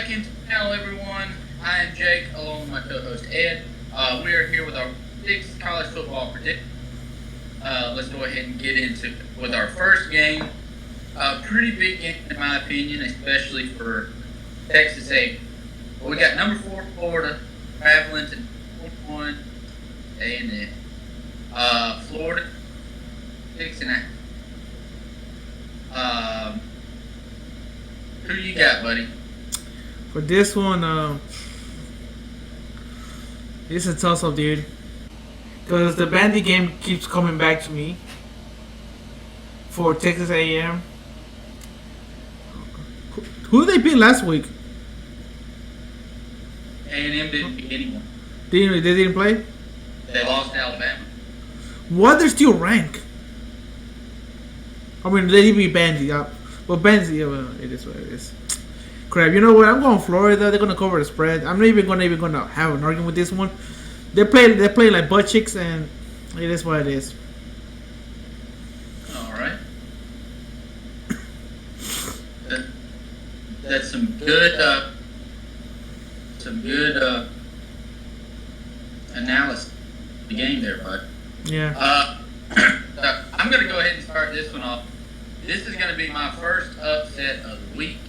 back into the channel, everyone. I am Jake, along with my co-host Ed. We are here with our 6th college football prediction. Let's go ahead and get into it with our first game. A pretty big game, in my opinion, especially for Texas A. Well, we got number 4 Florida traveling to number 1 A&M. Florida 6.5. Who you got, buddy? For this one, it's a toss-up, dude. Because the Bandy game keeps coming back to me for Texas A&M. Who did they beat last week? A&M didn't beat anyone. They didn't play? They lost to Alabama. Why they're still ranked? I mean, they did beat Bandy. But Bandy, well, it is what it is. Crap, you know what? I'm going Florida. They're gonna cover the spread. I'm not even gonna have an argument with this one. They're playing like butt chicks, and it is what it is. All right. That's some good analysis of the game there, bud. Yeah. I'm gonna go ahead and start this one off. This is gonna be my first upset of the week.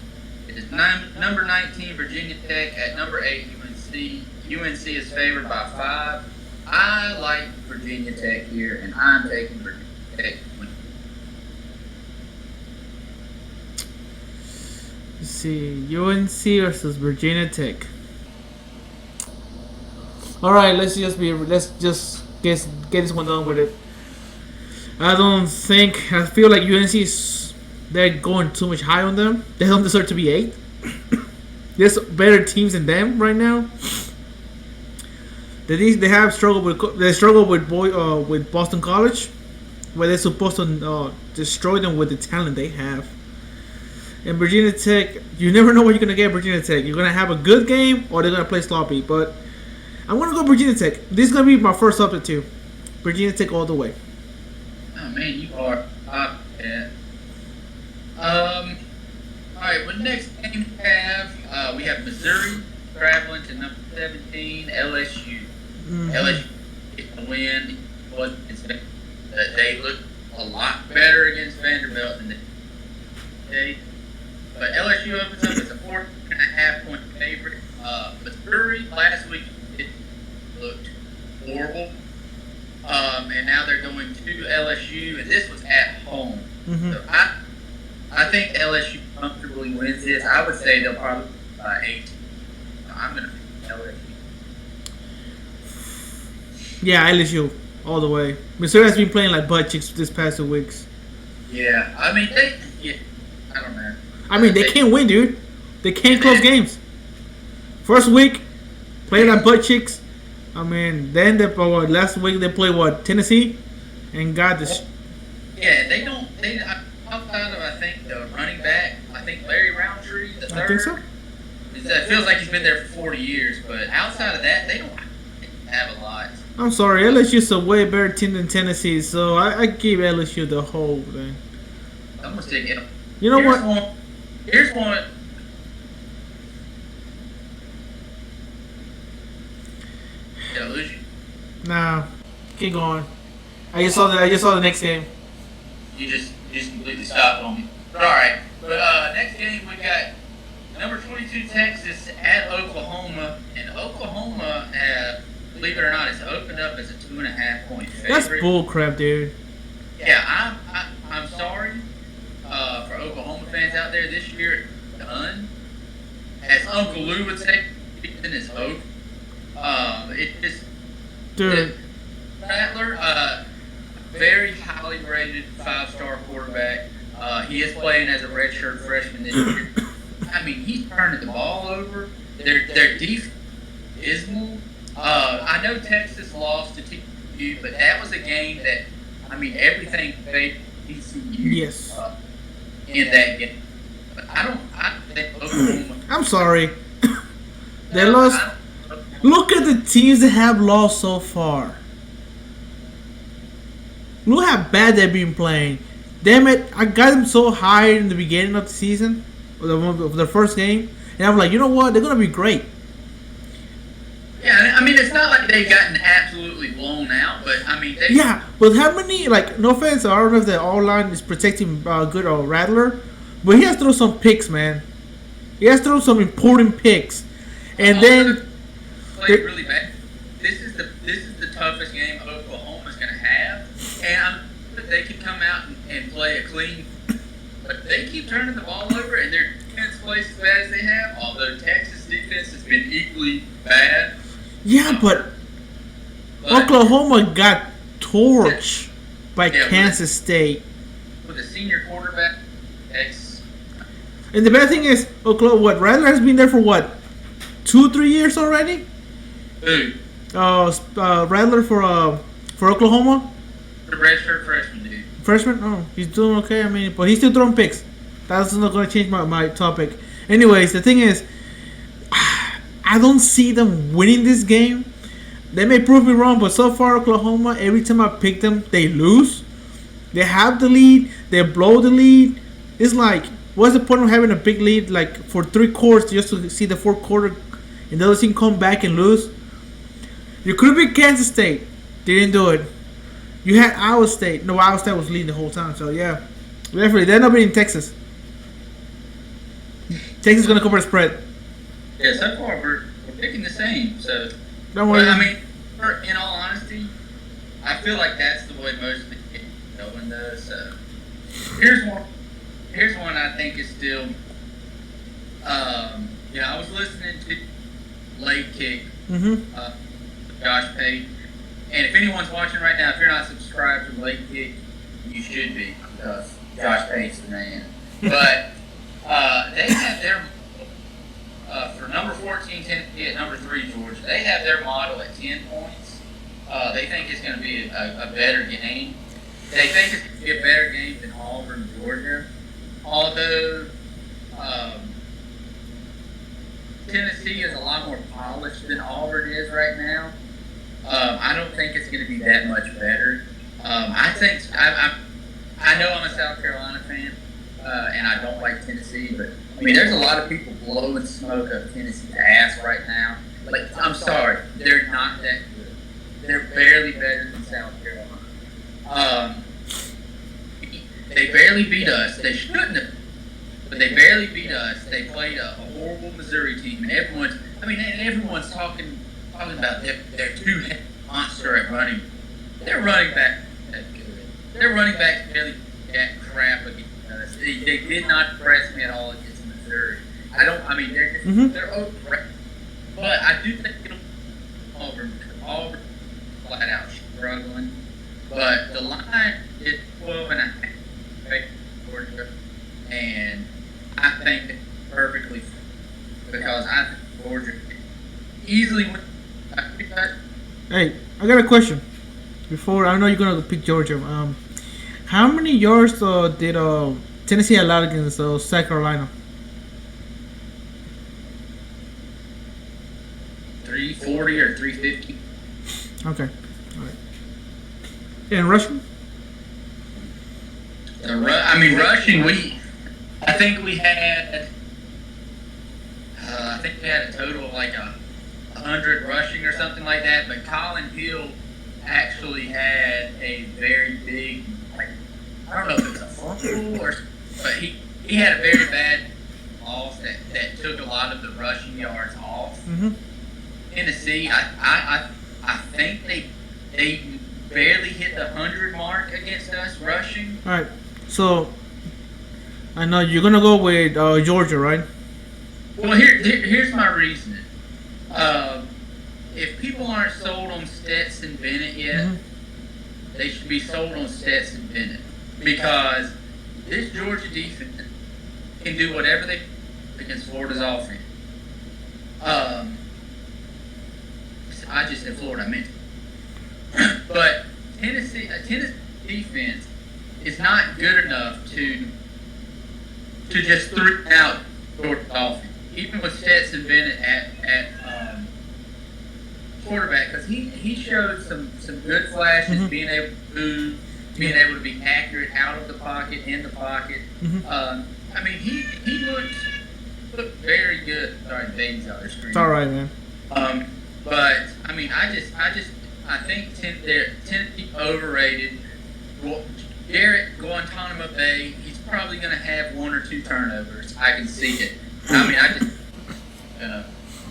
It is number 19 Virginia Tech at number 8 UNC. UNC is favored by 5. I like Virginia Tech here, and I'm taking Virginia Tech. Let's see, UNC versus Virginia Tech. All right, let's just get this one done with it. I feel like they're going too much high on them. They don't deserve to be 8. There's better teams than them right now. They have struggled with Boston College, where they're supposed to destroy them with the talent they have. And Virginia Tech, you never know what you're gonna get. Virginia Tech, you're gonna have a good game or they're gonna play sloppy. But I'm gonna go Virginia Tech. This is gonna be my first upset too. Virginia Tech all the way. Oh man, you are up at. All right. Well, next game we have Missouri traveling to number 17 LSU. Mm-hmm. LSU gets the win. They look a lot better against Vanderbilt than they. But LSU opens up as a 4.5 point favorite. Missouri last week it looked horrible. And now they're going to LSU, and this was at home. Mm-hmm. So I think LSU comfortably wins this. I would say they'll probably by 8. So I'm going to pick LSU. Yeah, LSU all the way. Missouri has been playing like butt chicks this past 2 weeks. Yeah, I mean I don't know. I mean, they can't win, dude. They can't close games. First week, play like butt chicks. I mean, then last week they played Tennessee, and got this. Yeah, they don't. Outside of I think the running back, I think Larry Roundtree, the third. I think so. It feels like he's been there for 40 years, but outside of that, they don't have a lot. I'm sorry, LSU's a way better team than Tennessee, so I give LSU the whole thing. I'm gonna stick it. You know what? Here's one. Did I lose you? Nah, keep going. I just saw the next game. You just completely stopped on me. All right, but next game we got number 22 Texas at Oklahoma, and Oklahoma, believe it or not, has opened up as a 2.5 point favorite. That's bull crap, dude. Yeah, I'm sorry for Oklahoma fans out there. This year, done. As Uncle Lou would say, in his hope. It just Dude. Rattler, very highly rated 5-star quarterback. He is playing as a redshirt freshman this year. I mean, he's turning the ball over. Their defense is dismal. I know Texas lost to TCU, but that was a game that, I mean, everything favored TCU. Yes. In that game. But I think Oklahoma. I'm sorry. They lost. Look at the teams that have lost so far. Look how bad they've been playing. Damn it, I got them so high in the beginning of the season, of the first game, And I'm like, you know what? They're gonna be great. Yeah, I mean, it's not like they've gotten absolutely blown out, but I mean, they. Yeah, but how many? Like, no offense, I don't know if the all line is protecting good or Rattler, but he has to throw some picks, man. He has to throw some important picks, and then played really bad. This is the toughest game Oklahoma's going to have, and they could come out and play a clean, but they keep turning the ball over, and their defense plays as bad as they have. Although Texas defense has been equally bad. Yeah, but Oklahoma got torched by Kansas State. With a senior quarterback, and the bad thing is, Oklahoma, Rattler has been there for what, 2-3 years already? Who? Rattler for Oklahoma. The redshirt freshman dude. Freshman? Oh, he's doing okay. I mean, but he's still throwing picks. That's not going to change my topic. Anyways, the thing is, I don't see them winning this game. They may prove me wrong, but so far Oklahoma, every time I pick them, they lose. They have the lead, they blow the lead. It's like, what's the point of having a big lead like for 3 quarters just to see the fourth quarter and the other team come back and lose? You could have beat Kansas State. They didn't do it. You had Iowa State. No, Iowa State was leading the whole time. So, yeah. Definitely. They're not beating Texas. Texas is going to cover the spread. Yeah, so far we're picking the same. So, don't worry. I mean, in all honesty, I feel like that's the way most of the kids are going, though. So, here's one I think is still, I was listening to Late Kick, Josh Pate, and if anyone's watching right now, if you're not subscribed to Late Kick, you should be, because Josh Pate's the man. But they have their, for number 14, Tennessee, at number 3, Georgia, they have their model at 10 points. They think it's going to be a better game. They think it's going to be a better game than Auburn, Georgia. Although Tennessee is a lot more polished than Auburn is right now, I don't think it's going to be that much better. I know I'm a South Carolina fan, and I don't like Tennessee, but I mean, there's a lot of people blowing smoke up Tennessee's ass right now. Like, I'm sorry, they're not that good. They're barely better than South Carolina. They barely beat us. They shouldn't have, but they barely beat us. They played a horrible Missouri team, and everyone's talking about their two-head monster at running. Their running back that good. Their running back barely got crap against us. They did not impress me at all against Missouri. They're just they're over. But I do think Auburn flat out struggling. But the line is 12.5. Georgia, and I think it's perfectly because I think Georgia easily wins. Hey, I got a question. Before I know you're gonna pick Georgia, how many yards did Tennessee allow against South Carolina? 340 or 350. Okay, all right. And rushing? Rushing, I think we had a total of like 100 rushing or something like that. But Colin Hill actually had a very big, I don't know if it was a fumble but he had a very bad loss that took a lot of the rushing yards off. Tennessee, I think they barely hit the 100 mark against us rushing. All right. So, I know you're going to go with Georgia, right? Well, here's my reasoning. If people aren't sold on Stetson Bennett yet, they should be sold on Stetson Bennett. Because this Georgia defense can do whatever they against Florida's offense. I just said Florida, I meant but Tennessee defense is not good enough to just throw out Georgia's offense. Even with Stetson Bennett at quarterback, because he showed some good flashes, being able to move, being able to be accurate out of the pocket, in the pocket. He looked look very good. Sorry, baby's out there screaming. It's all right, man. But I mean, I think they're Tennessee overrated. Garrett Guantanamo Bay, he's probably going to have 1 or 2 turnovers. I can see it. I mean,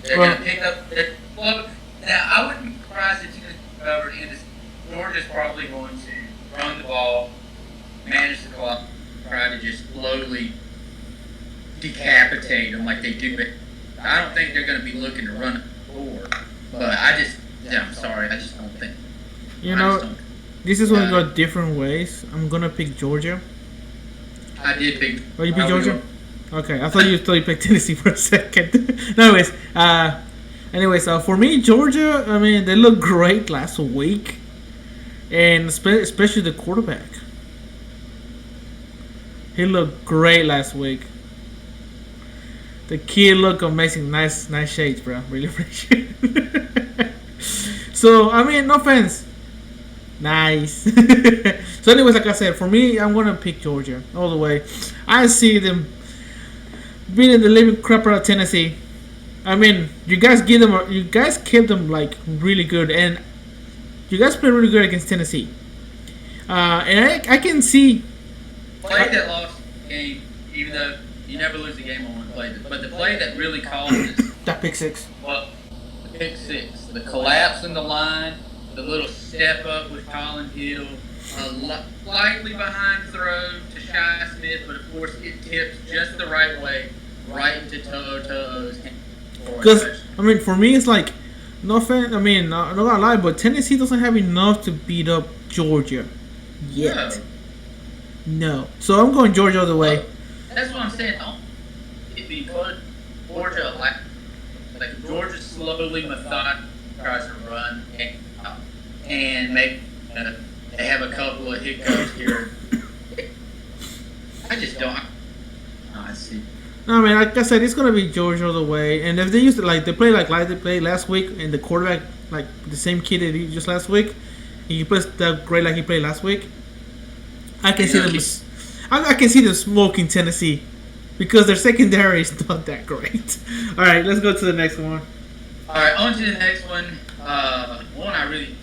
they're going to pick up their flow. Now, I wouldn't be surprised if Tennessee covered, and Georgia's probably going to run the ball, manage the clock, try to just slowly decapitate them like they do. I don't think they're going to be looking to run a score. But I'm sorry, I just don't think. This is going to go different ways. I'm going to pick Georgia. I did pick. Oh, you picked Georgia? Okay, I thought you picked Tennessee for a second. No, anyways, for me, Georgia, I mean, they looked great last week. And especially the quarterback. He looked great last week. The kid looked amazing. Nice shades, bro. Really appreciate it. So, I mean, no offense. Nice. So, anyways, like I said, for me, I'm going to pick Georgia all the way. I see them beating the living crap out of Tennessee. I mean, you guys kept them, like, really good. And you guys played really good against Tennessee. And I can see... Play that lost game, even though you never lose a game on one play. But the play that really causes... That pick six. Well, the pick six. The collapse in the line, the little step up with Colin Hill, a slightly behind throw to Shy Smith, but of course it tips just the right way, right into To'o's hand. Because, I mean, for me, it's like, no offense, I mean, not gonna lie, but Tennessee doesn't have enough to beat up Georgia yet. No. So I'm going Georgia all the way. That's what I'm saying. If you put Georgia like Georgia slowly, methodically tries to run and make they have a couple of hiccups here. I just don't. I see. No, man. Like I said, it's gonna be Georgia all the way. And if they used to they play like they played last week, and the quarterback like the same kid that he just last week, he plays that great like he played last week. I can see them. I can see them smoking Tennessee because their secondary is not that great. All right, let's go to the next one. All right, on to the next one. One I really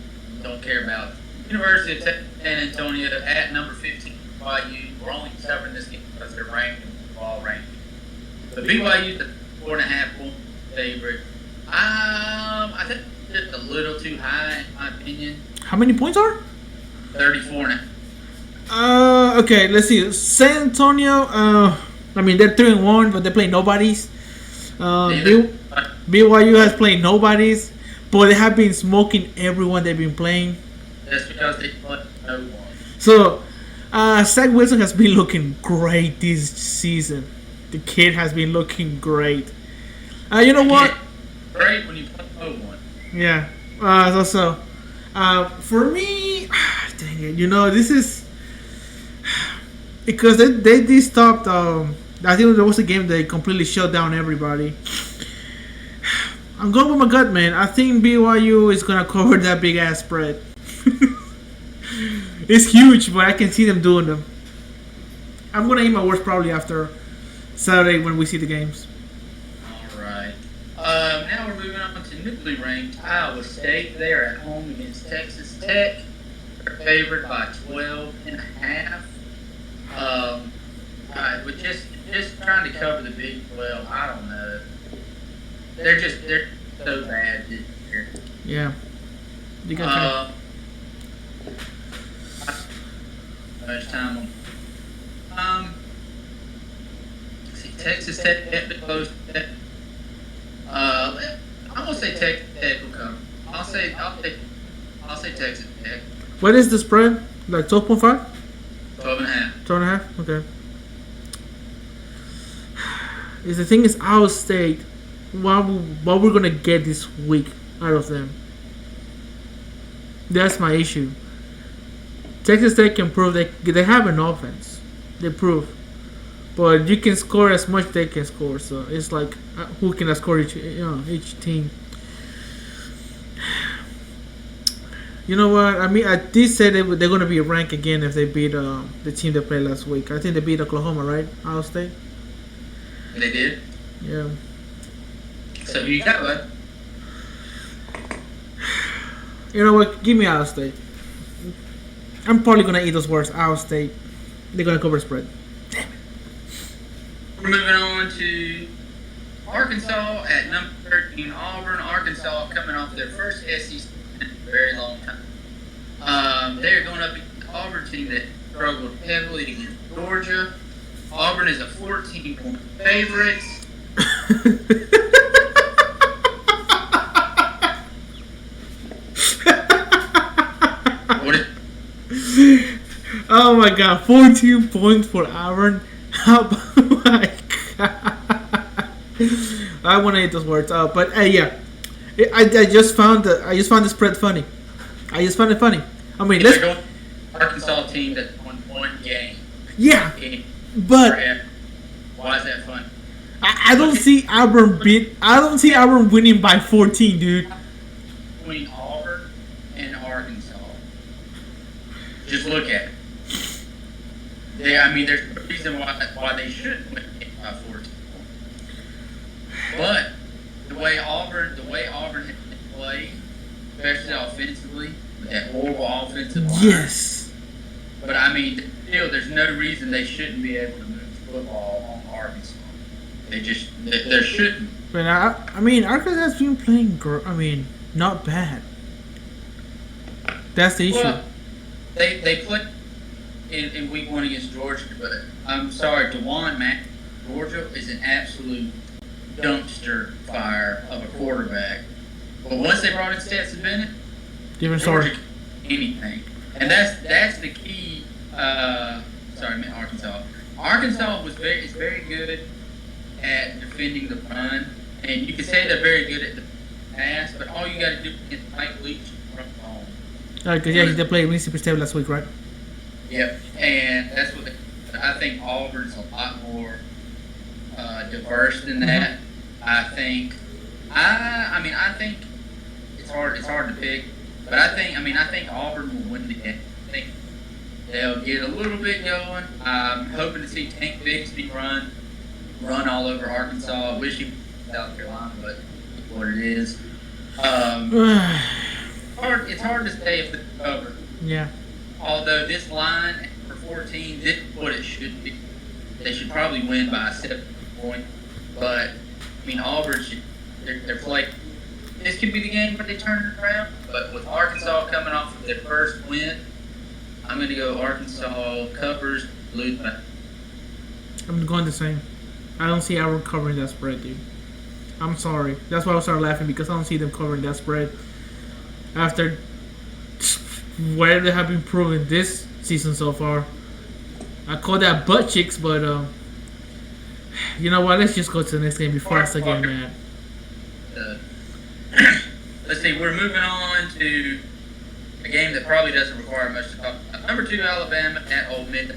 don't care about. University of Texas San Antonio at number 15 BYU. We're only covering this game because they're ranked in ball ranking. But BYU's the 4.5 point favorite. I think it's a little too high in my opinion. How many points are? 34.5. Okay, let's see. San Antonio, I mean, they're 3-1, but they play nobodies. BYU has played nobodies, but they have been smoking everyone they've been playing. That's because they play no one. So, Zach Wilson has been looking great this season. The kid has been looking great. You know what? Great when you play no one. Yeah. For me, dang it, this is because they stopped. I think there was a game they completely shut down everybody. I'm going with my gut, man. I think BYU is gonna cover that big ass spread. It's huge, but I can see them doing them. I'm gonna eat my words probably after Saturday when we see the games. All right. Now we're moving on to newly ranked Iowa State. They are at home against Texas Tech. They're favored by 12.5. But just trying to cover the Big 12, I don't know. They're so bad this year. Yeah. You got much time on. See, Texas Tech kept it close. I'm gonna say Texas Tech will cover. I'll say Texas Tech. What is the spread? Like 12.5? 12.5. 12.5? Okay. The thing is, Iowa State, what we're going to get this week out of them. That's my issue. Texas Tech can prove they have an offense. They prove. But you can score as much as they can score. So it's like, who can score each team. You know what? I mean, I did say they're going to be ranked again if they beat the team they played last week. I think they beat Oklahoma, right? Iowa State? They did? Yeah. So who you got, bud? You know what? Give me Iowa State. I'm probably gonna eat those words. Iowa State. They're gonna cover spread. We're moving on to Arkansas at number 13. Auburn. Arkansas coming off their first SEC in a very long time. They're going up against the Auburn team that struggled heavily against Georgia. Auburn is a 14-point favorite. Oh my god, 14 points for Auburn. How about my god? I want to eat those words. But yeah, I just found the spread funny. I just found it funny. I mean, let's Arkansas team that won one game. Yeah, but why is that fun? I don't see Auburn winning by 14, dude. Between Auburn and Arkansas, just look at it. There's a reason why they shouldn't win by 14. But the way Auburn has played, especially offensively, with that horrible offensive line. Yes. But still, there's no reason they shouldn't be able to move the football on Arkansas. There shouldn't. But Arkansas has been playing. Not bad. That's the issue. Well, they played in week 1 against Georgia, but I'm sorry, DeJuan Mack, Georgia is an absolute dumpster fire of a quarterback. But once they brought in Stetson Bennett, different story. Georgia can do anything, and that's the key. Arkansas. Arkansas is very good at defending the run, and you can say they're very good at the pass, but all you got to do is Mike Leach run home. Because they played Mississippi State last week, right? Yep, and that's what I think. Auburn's a lot more diverse than that. I think it's hard to pick, but I think Auburn will win the game. I think they'll get a little bit going. I'm hoping to see Tank Bigsby run all over Arkansas. I wish he was in South Carolina, but it's what it is. It's hard to say if they cover. Yeah. Although this line for 14, this is what it should be. They should probably win by 7 points. But Auburn they're playing. This could be the game where they turn it around. But with Arkansas coming off of their first win, I'm going to go Arkansas covers, lose by. I'm going the same. I don't see Auburn covering that spread, dude. I'm sorry. That's why I started laughing, because I don't see them covering that spread after where they have been proven this season so far. I call that butt cheeks, but you know what? Let's just go to the next game before I start getting mad. Let's see. We're moving on to a game that probably doesn't require much to talk about. Number 2, Alabama at Ole Miss.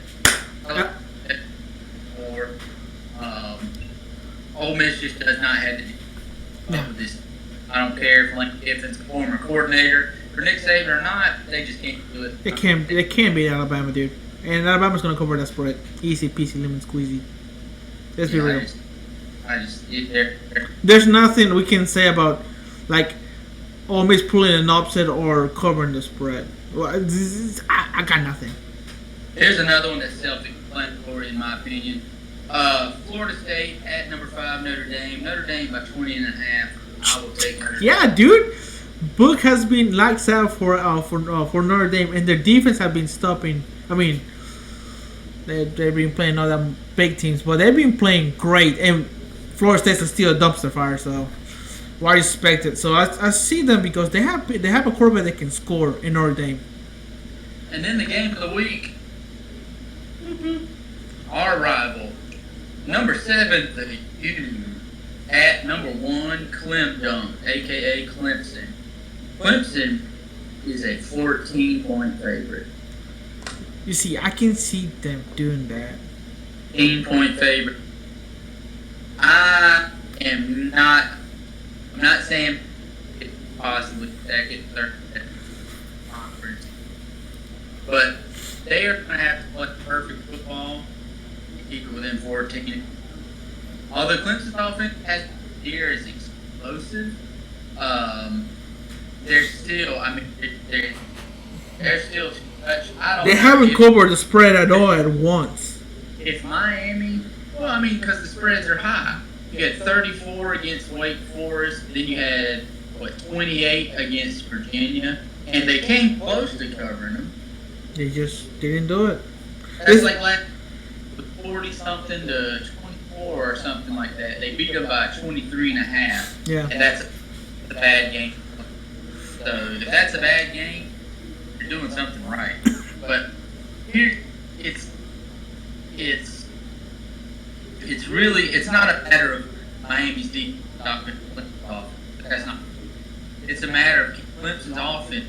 Ole Miss just does not have to do this. I don't care if Lane Kiffin's a former coordinator or Nick Saban or not. They just can't do it. They can't beat Alabama, dude. And Alabama's gonna cover that spread. Easy peasy lemon squeezy. Let's be real. There's nothing we can say about Ole Miss pulling an upset or covering the spread. I got nothing. Here's another one that's self-explanatory in my opinion. Florida State at number 5, Notre Dame. Notre Dame by 20.5. I will take Notre Dame. Yeah, dude. Book has been lights out for Notre Dame, and their defense have been stopping. They've been playing all them big teams, but they've been playing great. And Florida State's still a dumpster fire, so why expect it? So I see them because they have a quarterback that can score in Notre Dame. And then the game of the week, our rival, number 7, the U, at number 1, Clemson, aka Clemson. Clemson is a 14-point favorite. You see, I can see them doing that. 14-point favorite. I'm not saying it's possibly second, third conference, but they are going to have to play perfect football to keep it within 14. Although Clemson's offense has here is explosive, they're still. I mean, they're still too much. I don't. They know haven't covered the spread at all at once. if Miami. Well, I mean, because the spreads are high. You had 34 against Wake Forest, then you had 28 against Virginia, and they came close to covering them. They just didn't do it. That's like last 40 something to 24 or something like that. They beat them by 23 and a half. Yeah. And that's a bad game. So if that's a bad game, you're doing something right. But here, it's really, it's not a matter of Miami's defense stopping Clemson's offense. That's not. It's a matter of Clemson's offense.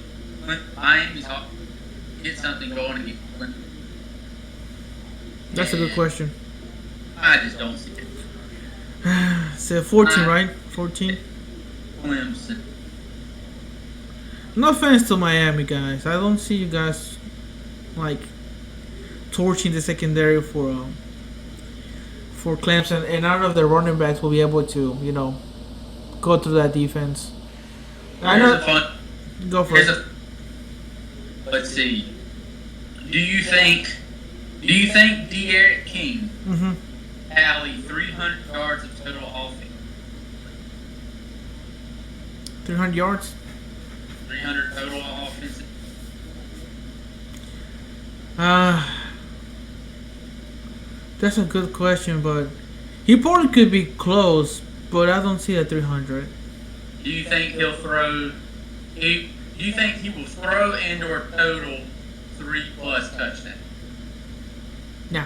Miami's offense get something going against Clemson. That's a good question. I just don't see it. So 14, right? 14. Clemson. No offense to Miami, guys. I don't see you guys like torching the secondary for Clemson, and none of the running backs will be able to, go through that defense. I know. Go for it. Let's see. Do you think De'Aaron King tallied 300 yards of total offense? 300 yards? 300 total offense. That's a good question, but he probably could be close, but I don't see a 300. Do you think he'll throw? Do you think he will throw and/or total 3+ touchdowns? Nah.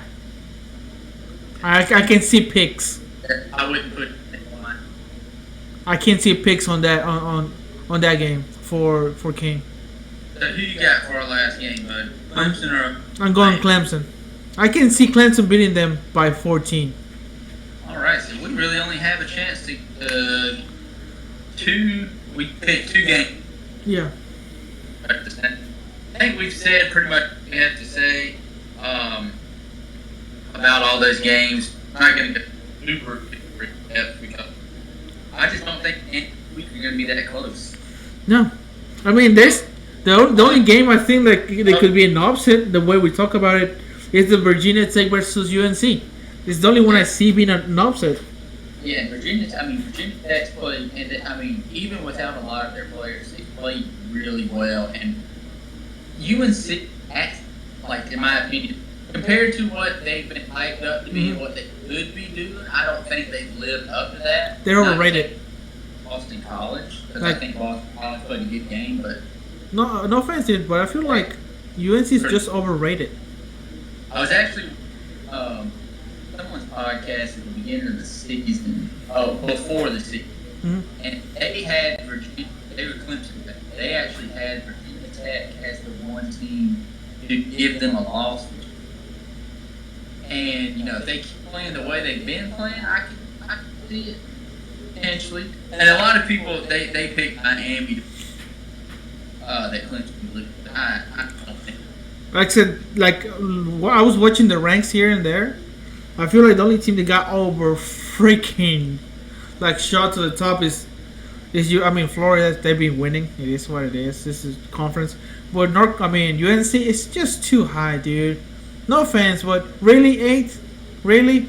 I can see picks. I wouldn't put it on. I can see picks on that on that game for King. So who you got for our last game, bud? Clemson or? I'm going Clemson. I can see Clemson beating them by 14. All right, so we really only have a chance to We picked 2 games. Yeah. I think we've said pretty much what we have to say about all those games. I'm not going to go super depth because I just don't think we're going to be that close. No, I mean there's the only game I think that they could be an upset. The way we talk about it is the Virginia Tech versus UNC. It's the only one I see being an upset. Yeah, Virginia Tech's played, and even without a lot of their players, they played really well. And UNC, in my opinion, compared to what they've been hyped up to be and what they could be doing, I don't think they've lived up to that. They're overrated. Boston College, because I think Boston College played a good game, but no offensive, but I feel like UNC is just overrated. I was actually someone's podcast at the beginning of the season, before the season, and they had Virginia. They were Clemson. They actually had Virginia Tech as the one team to give them a loss. And if they keep playing the way they've been playing, I can see it potentially. And a lot of people they pick Miami to that Clemson would lose. I don't think. Like I said, I was watching the ranks here and there. I feel like the only team that got over freaking shot to the top is Florida. They've been winning. It is what it is. This is conference, but UNC is just too high, dude. No offense, but really 8, really.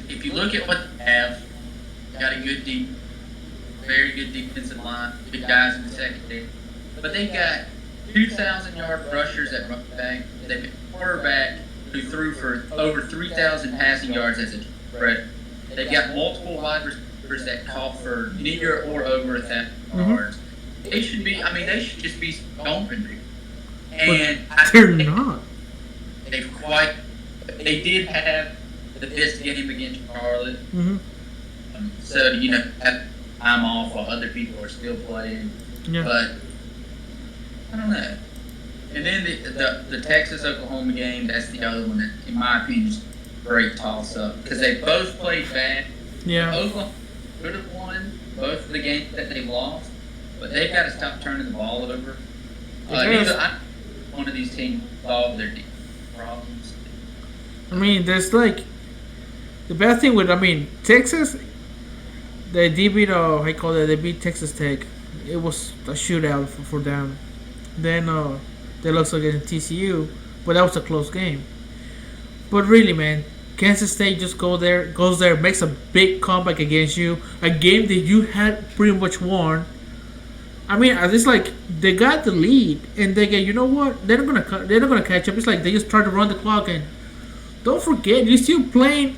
If you look at what they have, they got a very good defensive line, good guys in the secondary, but they got 2,000-yard rushers at running back. They've got a quarterback who threw for over 3,000 passing yards as a freshman. They've got multiple wide receivers that caught for near or over 1,000 yards. They should be. They should just be stomping people. And they're not. They did have the best game against Charlotte. So have time off while other people are still playing. Yeah. But I don't know. And then the Texas-Oklahoma game, that's the other one that, in my opinion, is a great toss-up. Because they both played bad. Yeah. Oklahoma could have won both of the games that they lost, but they've got to stop turning the ball over. One of these teams solve their problems. There's The bad thing with Texas, they did beat how you call that? They beat Texas Tech. It was a shootout for them. Then they lost against TCU, but that was a close game. But really, man, Kansas State just goes there, makes a big comeback against you, a game that you had pretty much won. It's like they got the lead, and they get, you know what? They're not gonna catch up. It's like they just try to run the clock, and don't forget you're still playing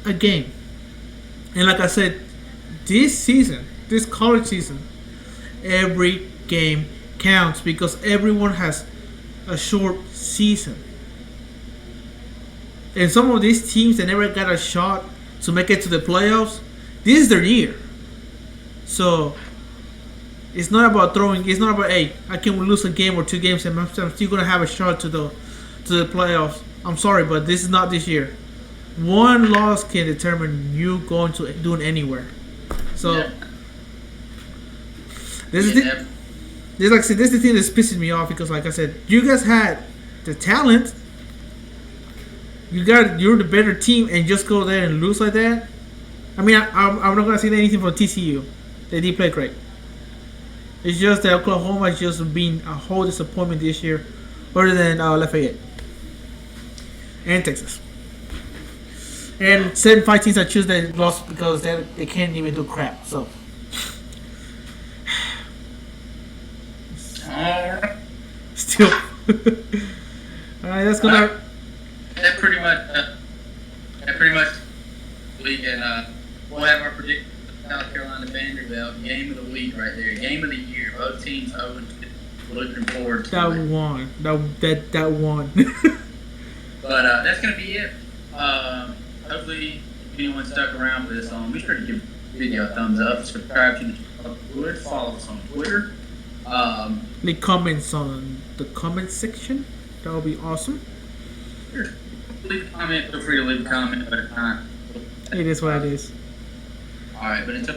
a game. And like I said, this season, this college season, every game counts because everyone has a short season. And some of these teams that never got a shot to make it to the playoffs, this is their year. So it's not about throwing. It's not about, hey, I can lose a game or two games and I'm still gonna have a shot to the playoffs. I'm sorry, but this is not this year. One loss can determine you going to doing anywhere. So Yeah. this is Yeah. like I said, this is the thing that's pissing me off because, like I said, you guys had the talent. You're the better team, and just go there and lose like that. I'm not gonna say anything from TCU. They did play great. It's just that Oklahoma has just been a whole disappointment this year, other than Lafayette and Texas. And 7 5 teams I choose that lost because they can't even do crap. So Alright. still, all right, that's gonna. That pretty much we can we'll have our prediction of South Carolina Vanderbilt game of the week right there. Game of the year. Both teams 0-2. Looking forward to That it. one. That one. But that's gonna be it. Hopefully if anyone stuck around with us on, be sure to give the video a thumbs up, subscribe to the channel, follow us on Twitter. Leave comments on the comment section. That would be awesome. Sure. Leave a comment, feel free to leave a comment, but if not, It is what it is. alright, but until